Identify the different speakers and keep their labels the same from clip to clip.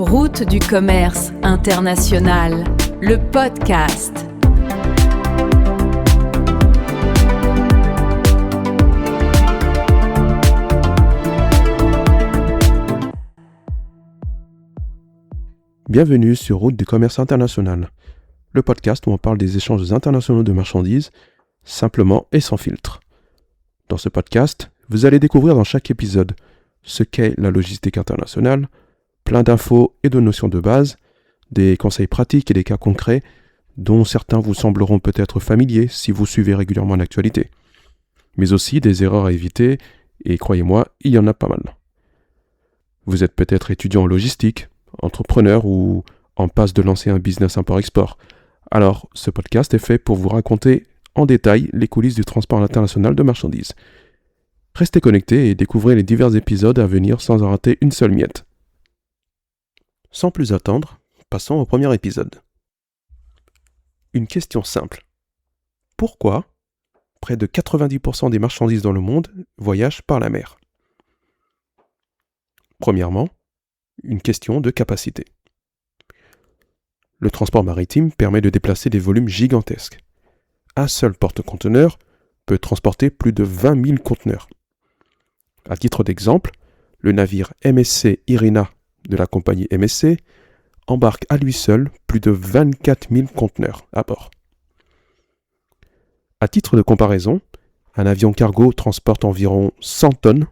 Speaker 1: Route du commerce international, le podcast.
Speaker 2: Bienvenue sur Route du commerce international, le podcast où on parle des échanges internationaux de marchandises, simplement et sans filtre. Dans ce podcast, vous allez découvrir dans chaque épisode ce qu'est la logistique internationale, plein d'infos et de notions de base, des conseils pratiques et des cas concrets dont certains vous sembleront peut-être familiers si vous suivez régulièrement l'actualité, mais aussi des erreurs à éviter, et croyez-moi, il y en a pas mal. Vous êtes peut-être étudiant en logistique, entrepreneur ou en passe de lancer un business import-export. Alors, ce podcast est fait pour vous raconter en détail les coulisses du transport international de marchandises. Restez connectés et découvrez les divers épisodes à venir sans en rater une seule miette. Sans plus attendre, passons au premier épisode. Une question simple. Pourquoi près de 90% des marchandises dans le monde voyagent par la mer ? Premièrement, une question de capacité. Le transport maritime permet de déplacer des volumes gigantesques. Un seul porte-conteneur peut transporter plus de 20 000 conteneurs. À titre d'exemple, le navire MSC Irina de la compagnie MSC embarque à lui seul plus de 24 000 conteneurs à bord. À titre de comparaison, un avion cargo transporte environ 100 tonnes.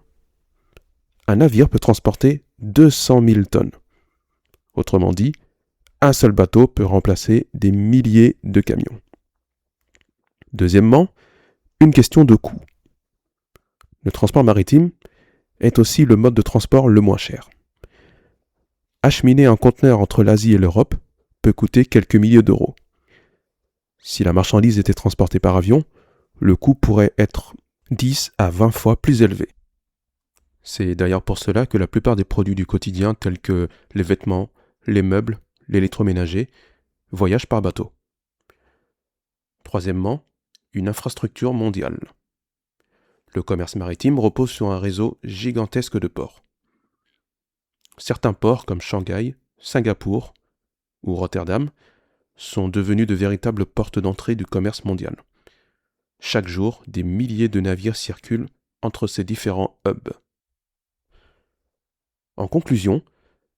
Speaker 2: Un navire peut transporter 200 000 tonnes. Autrement dit, un seul bateau peut remplacer des milliers de camions. Deuxièmement, une question de coût. Le transport maritime est aussi le mode de transport le moins cher. Acheminer un conteneur entre l'Asie et l'Europe peut coûter quelques milliers d'euros. Si la marchandise était transportée par avion, le coût pourrait être 10 à 20 fois plus élevé. C'est d'ailleurs pour cela que la plupart des produits du quotidien tels que les vêtements, les meubles, l'électroménager voyagent par bateau. Troisièmement, une infrastructure mondiale. Le commerce maritime repose sur un réseau gigantesque de ports. Certains ports comme Shanghai, Singapour ou Rotterdam sont devenus de véritables portes d'entrée du commerce mondial. Chaque jour, des milliers de navires circulent entre ces différents hubs. En conclusion,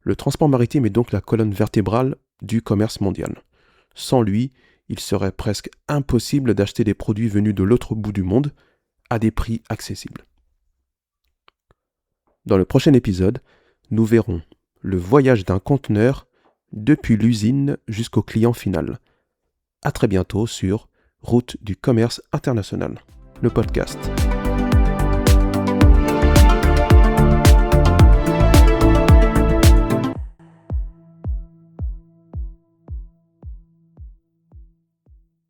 Speaker 2: le transport maritime est donc la colonne vertébrale du commerce mondial. Sans lui, il serait presque impossible d'acheter des produits venus de l'autre bout du monde à des prix accessibles. Dans le prochain épisode, nous verrons le voyage d'un conteneur depuis l'usine jusqu'au client final. À très bientôt sur Route du commerce international, le podcast.